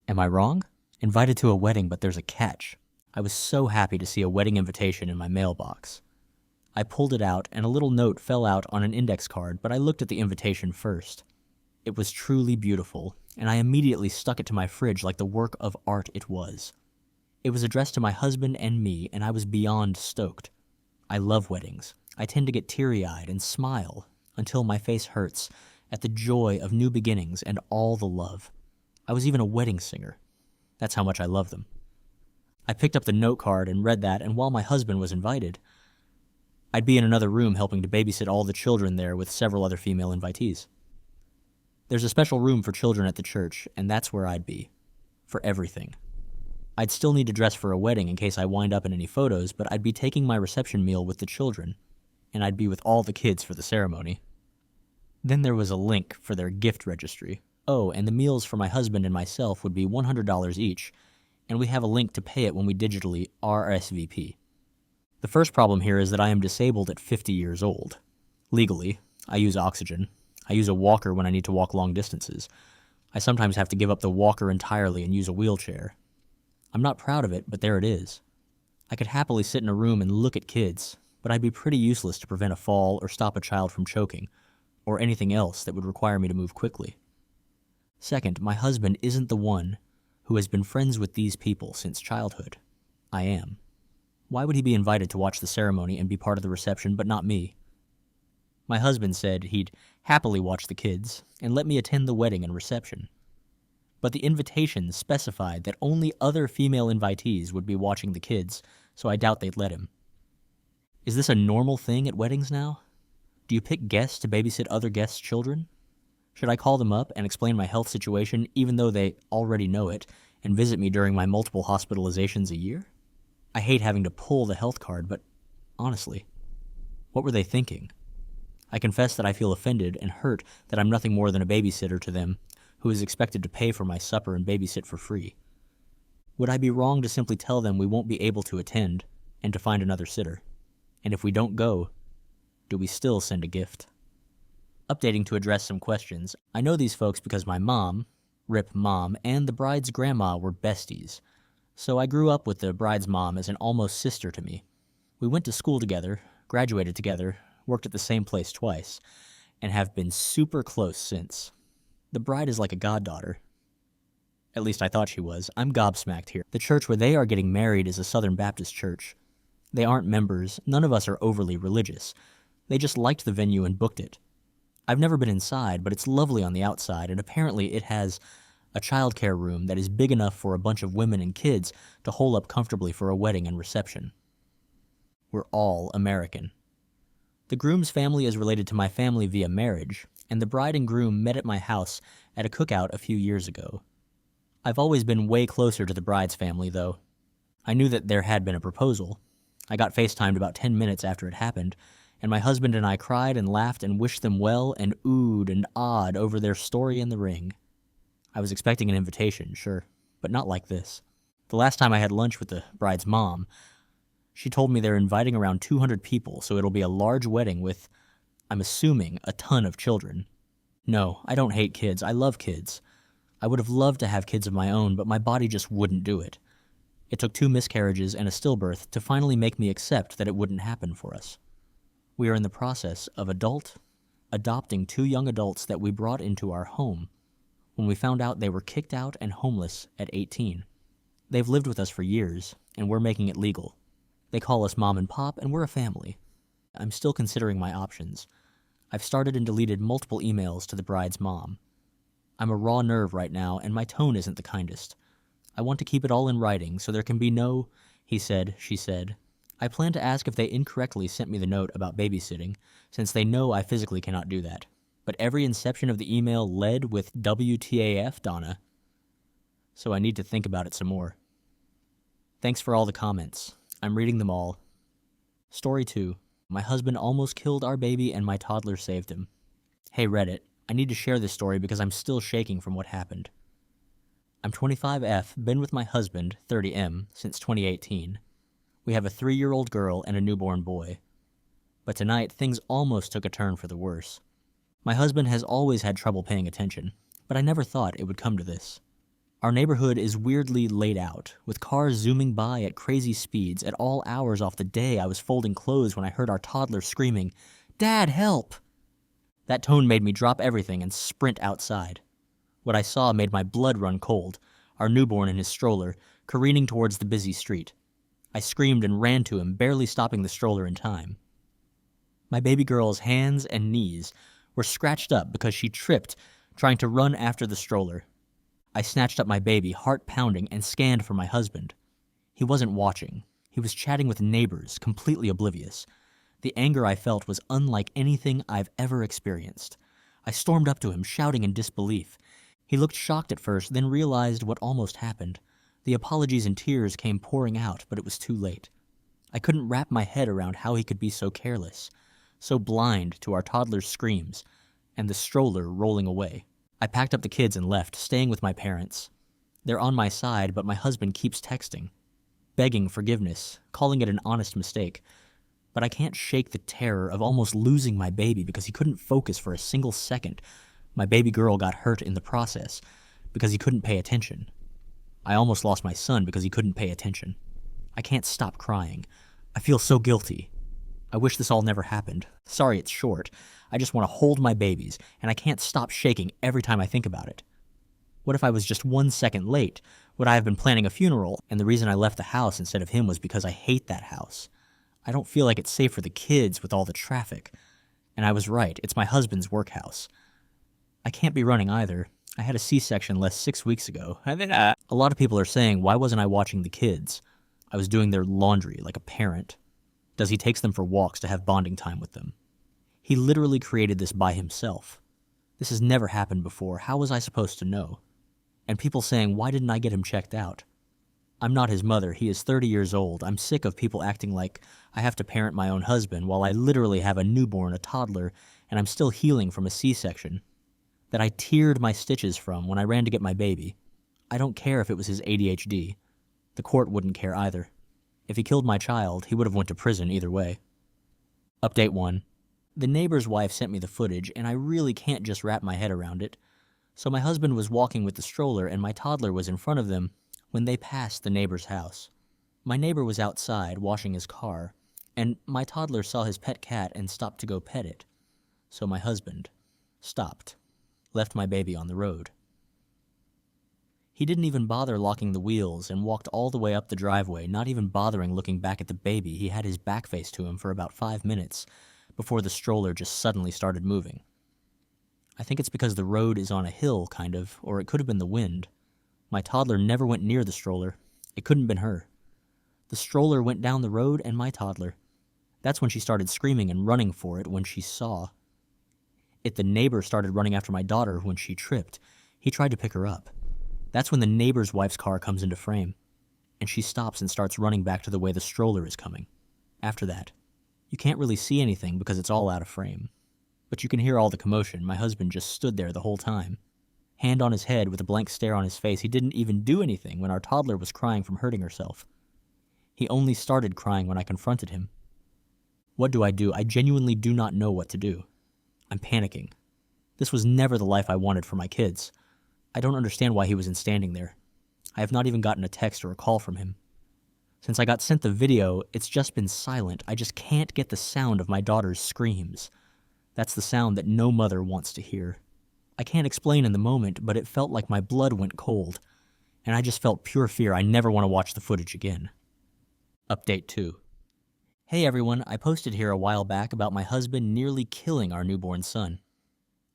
Am I wrong? Invited to a wedding, but there's a catch. I was so happy to see a wedding invitation in my mailbox. I pulled it out, and a little note fell out on an index card, but I looked at the invitation first. It was truly beautiful, and I immediately stuck it to my fridge like the work of art it was. It was addressed to my husband and me, and I was beyond stoked. I love weddings. I tend to get teary-eyed and smile until my face hurts at the joy of new beginnings and all the love. I was even a wedding singer. That's how much I love them. I picked up the note card and read that, and while my husband was invited, I'd be in another room helping to babysit all the children there with several other female invitees. There's a special room for children at the church, and that's where I'd be. For everything. I'd still need to dress for a wedding in case I wind up in any photos, but I'd be taking my reception meal with the children, and I'd be with all the kids for the ceremony. Then there was a link for their gift registry. Oh, and the meals for my husband and myself would be $100 each, and we have a link to pay it when we digitally RSVP. The first problem here is that I am disabled at 50 years old. Legally, I use oxygen. I use a walker when I need to walk long distances. I sometimes have to give up the walker entirely and use a wheelchair. I'm not proud of it, but there it is. I could happily sit in a room and look at kids, but I'd be pretty useless to prevent a fall or stop a child from choking, or anything else that would require me to move quickly. Second, my husband isn't the one who has been friends with these people since childhood. I am. Why would he be invited to watch the ceremony and be part of the reception, but not me? My husband said he'd happily watch the kids and let me attend the wedding and reception. But the invitation specified that only other female invitees would be watching the kids, so I doubt they'd let him. Is this a normal thing at weddings now? Do you pick guests to babysit other guests' children? Should I call them up and explain my health situation even though they already know it and visit me during my multiple hospitalizations a year? I hate having to pull the health card, but honestly, what were they thinking? I confess that I feel offended and hurt that I'm nothing more than a babysitter to them who is expected to pay for my supper and babysit for free. Would I be wrong to simply tell them we won't be able to attend and to find another sitter? And if we don't go, do we still send a gift? Updating to address some questions, I know these folks because my mom, RIP Mom, and the bride's grandma were besties. So I grew up with the bride's mom as an almost sister to me. We went to school together, graduated together, worked at the same place twice, and have been super close since. The bride is like a goddaughter. At least I thought she was. I'm gobsmacked here. The church where they are getting married is a Southern Baptist church. They aren't members. None of us are overly religious. They just liked the venue and booked it. I've never been inside, but it's lovely on the outside, and apparently it has a childcare room that is big enough for a bunch of women and kids to hole up comfortably for a wedding and reception. We're all American. The groom's family is related to my family via marriage, and the bride and groom met at my house at a cookout a few years ago. I've always been way closer to the bride's family, though. I knew that there had been a proposal. I got FaceTimed about 10 minutes after it happened, and my husband and I cried and laughed and wished them well and oohed and awed over their story in the ring. I was expecting an invitation, sure, but not like this. The last time I had lunch with the bride's mom, she told me they're inviting around 200 people, so it'll be a large wedding with, I'm assuming, a ton of children. No, I don't hate kids. I love kids. I would have loved to have kids of my own, but my body just wouldn't do it. It took 2 miscarriages and a stillbirth to finally make me accept that it wouldn't happen for us. We are in the process of adopting 2 young adults that we brought into our home when we found out they were kicked out and homeless at 18. They've lived with us for years, and we're making it legal. They call us Mom and Pop, and we're a family. I'm still considering my options. I've started and deleted multiple emails to the bride's mom. I'm a raw nerve right now, and my tone isn't the kindest. I want to keep it all in writing, so there can be no, he said, she said. I plan to ask if they incorrectly sent me the note about babysitting, since they know I physically cannot do that. But every inception of the email led with WTAF, Donna. So I need to think about it some more. Thanks for all the comments. I'm reading them all. Story 2. My husband almost killed our baby and my toddler saved him. Hey Reddit, I need to share this story because I'm still shaking from what happened. I'm 25F, been with my husband, 30M, since 2018. We have a 3-year-old girl and a newborn boy. But tonight, things almost took a turn for the worse. My husband has always had trouble paying attention, but I never thought it would come to this. Our neighborhood is weirdly laid out, with cars zooming by at crazy speeds at all hours off the day. I was folding clothes when I heard our toddler screaming, "Dad, help!" That tone made me drop everything and sprint outside. What I saw made my blood run cold, our newborn in his stroller, careening towards the busy street. I screamed and ran to him, barely stopping the stroller in time. My baby girl's hands and knees were scratched up because she tripped, trying to run after the stroller. I snatched up my baby, heart pounding, and scanned for my husband. He wasn't watching. He was chatting with neighbors, completely oblivious. The anger I felt was unlike anything I've ever experienced. I stormed up to him, shouting in disbelief. He looked shocked at first, then realized what almost happened. The apologies and tears came pouring out, but it was too late. I couldn't wrap my head around how he could be so careless, so blind to our toddler's screams, and the stroller rolling away. I packed up the kids and left, staying with my parents. They're on my side, but my husband keeps texting, begging forgiveness, calling it an honest mistake. But I can't shake the terror of almost losing my baby because he couldn't focus for a single second. My baby girl got hurt in the process because he couldn't pay attention. I almost lost my son because he couldn't pay attention. I can't stop crying. I feel so guilty. I wish this all never happened. Sorry it's short. I just want to hold my babies, and I can't stop shaking every time I think about it. What if I was just 1 second late? Would I have been planning a funeral, and the reason I left the house instead of him was because I hate that house? I don't feel like it's safe for the kids with all the traffic. And I was right, it's my husband's workhouse. I can't be running either. I had a C-section less 6 weeks ago. A lot of people are saying, why wasn't I watching the kids? I was doing their laundry like a parent. Does he takes them for walks to have bonding time with them? He literally created this by himself. This has never happened before. How was I supposed to know? And people saying, why didn't I get him checked out? I'm not his mother. He is 30 years old. I'm sick of people acting like I have to parent my own husband while I literally have a newborn, a toddler, and I'm still healing from a C-section that I teared my stitches from when I ran to get my baby. I don't care if it was his ADHD. The court wouldn't care either. If he killed my child, he would have went to prison either way. Update 1. The neighbor's wife sent me the footage, and I really can't just wrap my head around it. So my husband was walking with the stroller, and my toddler was in front of them when they passed the neighbor's house. My neighbor was outside washing his car, and my toddler saw his pet cat and stopped to go pet it. So my husband stopped, left my baby on the road. He didn't even bother locking the wheels and walked all the way up the driveway, not even bothering looking back at the baby. He had his back face to him for about 5 minutes before the stroller just suddenly started moving. I think it's because the road is on a hill, kind of, or it could have been the wind. My toddler never went near the stroller. It couldn't have been her. The stroller went down the road and my toddler. That's when she started screaming and running for it when she saw it. The neighbor started running after my daughter when she tripped. He tried to pick her up. That's when the neighbor's wife's car comes into frame, and she stops and starts running back to the way the stroller is coming. After that, you can't really see anything because it's all out of frame. But you can hear all the commotion. My husband just stood there the whole time, hand on his head with a blank stare on his face. He didn't even do anything when our toddler was crying from hurting herself. He only started crying when I confronted him. What do? I genuinely do not know what to do. I'm panicking. This was never the life I wanted for my kids. I don't understand why he wasn't standing there. I have not even gotten a text or a call from him. Since I got sent the video, it's just been silent. I just can't get the sound of my daughter's screams. That's the sound that no mother wants to hear. I can't explain in the moment, but it felt like my blood went cold, and I just felt pure fear. I never want to watch the footage again. Update 2. Hey everyone, I posted here a while back about my husband nearly killing our newborn son.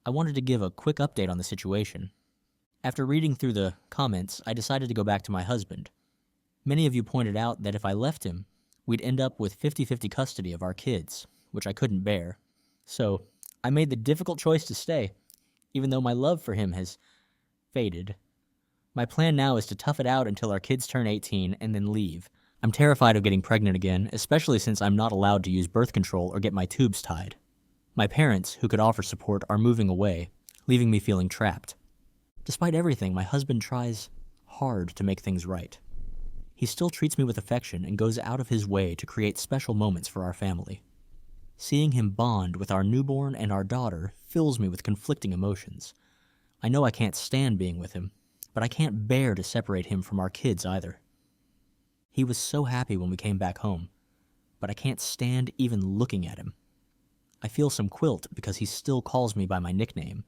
I wanted to give a quick update on the situation. After reading through the comments, I decided to go back to my husband. Many of you pointed out that if I left him, we'd end up with 50-50 custody of our kids, which I couldn't bear. So, I made the difficult choice to stay, even though my love for him has faded. My plan now is to tough it out until our kids turn 18 and then leave. I'm terrified of getting pregnant again, especially since I'm not allowed to use birth control or get my tubes tied. My parents, who could offer support, are moving away, leaving me feeling trapped. Despite everything, my husband tries hard to make things right. He still treats me with affection and goes out of his way to create special moments for our family. Seeing him bond with our newborn and our daughter fills me with conflicting emotions. I know I can't stand being with him, but I can't bear to separate him from our kids either. He was so happy when we came back home, but I can't stand even looking at him. I feel some guilt because he still calls me by my nickname,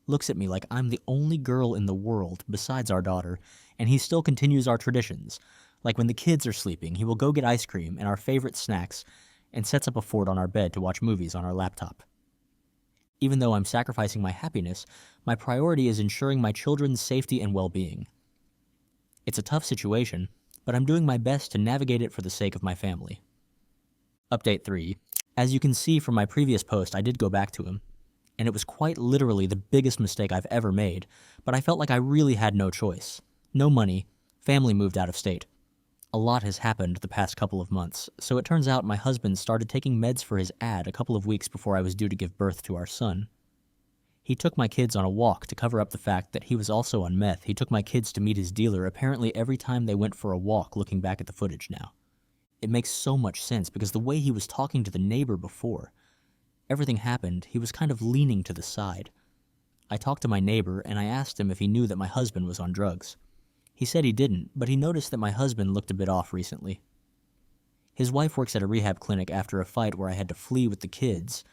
looks at me like I'm the only girl in the world besides our daughter, and he still continues our traditions. Like when the kids are sleeping, he will go get ice cream and our favorite snacks and sets up a fort on our bed to watch movies on our laptop. Even though I'm sacrificing my happiness, my priority is ensuring my children's safety and well-being. It's a tough situation, but I'm doing my best to navigate it for the sake of my family. Update 3. As you can see from my previous post, I did go back to him, and it was quite literally the biggest mistake I've ever made, but I felt like I really had no choice. No money, family moved out of state. A lot has happened the past couple of months, so it turns out my husband started taking meds for his ad a couple of weeks before I was due to give birth to our son. He took my kids on a walk to cover up the fact that he was also on meth. He took my kids to meet his dealer apparently every time they went for a walk, looking back at the footage now. It makes so much sense because the way he was talking to the neighbor before, everything happened, he was kind of leaning to the side. I talked to my neighbor and I asked him if he knew that my husband was on drugs. He said he didn't, but he noticed that my husband looked a bit off recently. His wife works at a rehab clinic after a fight where I had to flee with the kids.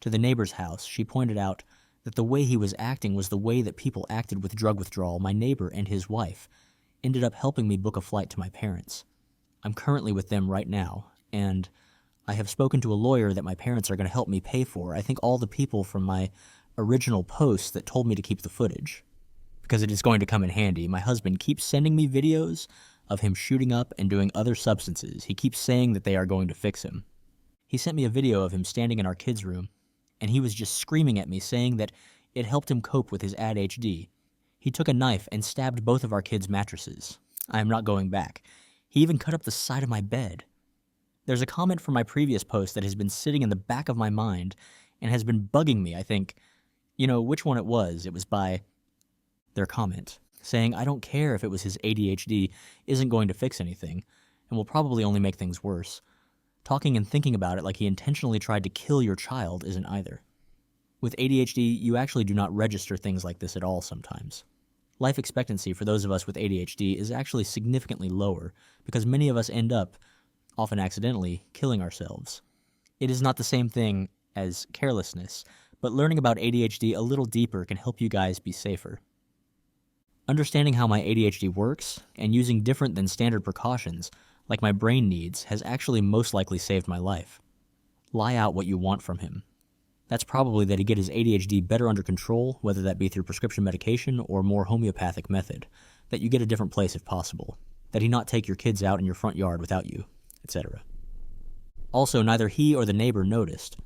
To the neighbor's house, she pointed out that the way he was acting was the way that people acted with drug withdrawal. My neighbor and his wife ended up helping me book a flight to my parents. I'm currently with them right now, and I have spoken to a lawyer that my parents are going to help me pay for. I think all the people from my original post that told me to keep the footage, because it is going to come in handy. My husband keeps sending me videos of him shooting up and doing other substances. He keeps saying that they are going to fix him. He sent me a video of him standing in our kids' room, and he was just screaming at me, saying that it helped him cope with his ADHD. He took a knife and stabbed both of our kids' mattresses. I am not going back. He even cut up the side of my bed. There's a comment from my previous post that has been sitting in the back of my mind and has been bugging me, I think. You know which one it was. It was by their comment, saying, I don't care if it was his ADHD, isn't going to fix anything, and will probably only make things worse. Talking and thinking about it like he intentionally tried to kill your child isn't either. With ADHD, you actually do not register things like this at all sometimes. Life expectancy for those of us with ADHD is actually significantly lower because many of us end up, often accidentally, killing ourselves. It is not the same thing as carelessness, but learning about ADHD a little deeper can help you guys be safer. Understanding how my ADHD works and using different than standard precautions, like my brain needs, has actually most likely saved my life. Lie out what you want from him. That's probably that he get his ADHD better under control, whether that be through prescription medication or more homeopathic method, that you get a different place if possible, that he not take your kids out in your front yard without you, etc. Also, neither he or the neighbor noticed,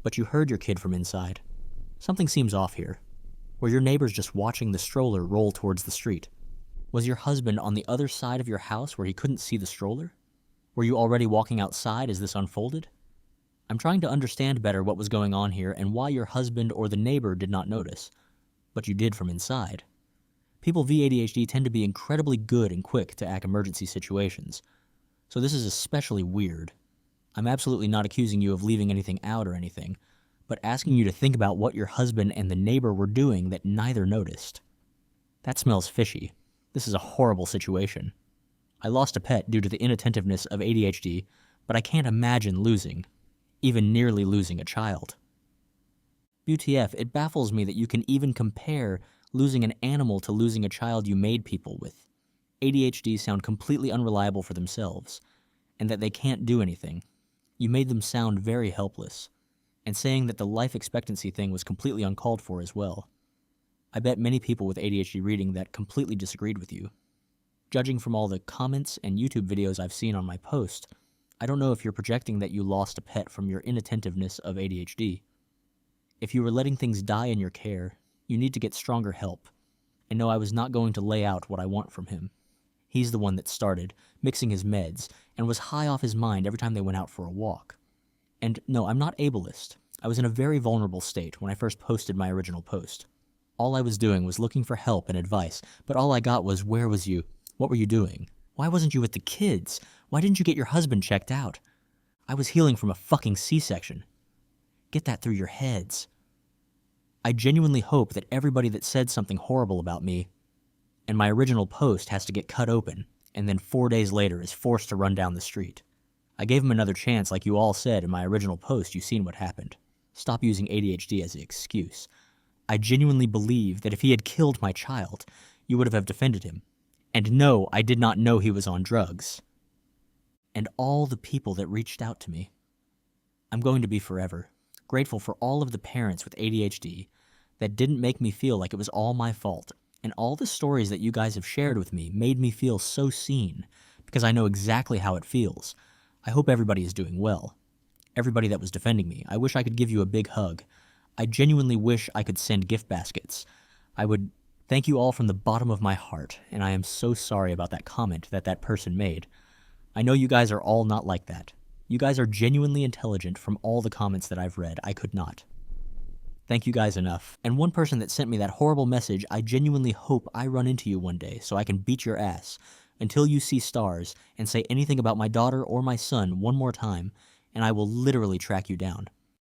but you heard your kid from inside. Something seems off here. Were your neighbors just watching the stroller roll towards the street? Was your husband on the other side of your house where he couldn't see the stroller? Were you already walking outside as this unfolded? I'm trying to understand better what was going on here and why your husband or the neighbor did not notice, but you did from inside. People with ADHD tend to be incredibly good and quick to act emergency situations, so this is especially weird. I'm absolutely not accusing you of leaving anything out or anything, but asking you to think about what your husband and the neighbor were doing that neither noticed. That smells fishy. This is a horrible situation. I lost a pet due to the inattentiveness of ADHD, but I can't imagine even nearly losing a child. WTF, it baffles me that you can even compare losing an animal to losing a child you made people with. ADHD sound completely unreliable for themselves, and that they can't do anything. You made them sound very helpless, and saying that the life expectancy thing was completely uncalled for as well. I bet many people with ADHD reading that completely disagreed with you. Judging from all the comments and YouTube videos I've seen on my post, I don't know if you're projecting that you lost a pet from your inattentiveness of ADHD. If you were letting things die in your care, you need to get stronger help. And no, I was not going to lay out what I want from him. He's the one that started, mixing his meds, and was high off his mind every time they went out for a walk. And no, I'm not ableist. I was in a very vulnerable state when I first posted my original post. All I was doing was looking for help and advice, but all I got was, where was you? What were you doing? Why wasn't you with the kids? Why didn't you get your husband checked out? I was healing from a fucking C-section. Get that through your heads. I genuinely hope that everybody that said something horrible about me, and my original post has to get cut open, and then 4 days later is forced to run down the street. I gave him another chance like you all said in my original post. You've seen what happened. Stop using ADHD as an excuse. I genuinely believe that if he had killed my child, you would have defended him. And no, I did not know he was on drugs. And all the people that reached out to me. I'm going to be forever grateful for all of the parents with ADHD that didn't make me feel like it was all my fault, and all the stories that you guys have shared with me made me feel so seen, because I know exactly how it feels. I hope everybody is doing well. Everybody that was defending me, I wish I could give you a big hug. I genuinely wish I could send gift baskets. I would thank you all from the bottom of my heart, and I am so sorry about that comment that person made. I know you guys are all not like that. You guys are genuinely intelligent from all the comments that I've read. I could not. Thank you guys enough. And one person that sent me that horrible message, I genuinely hope I run into you one day so I can beat your ass until you see stars and say anything about my daughter or my son one more time, and I will literally track you down.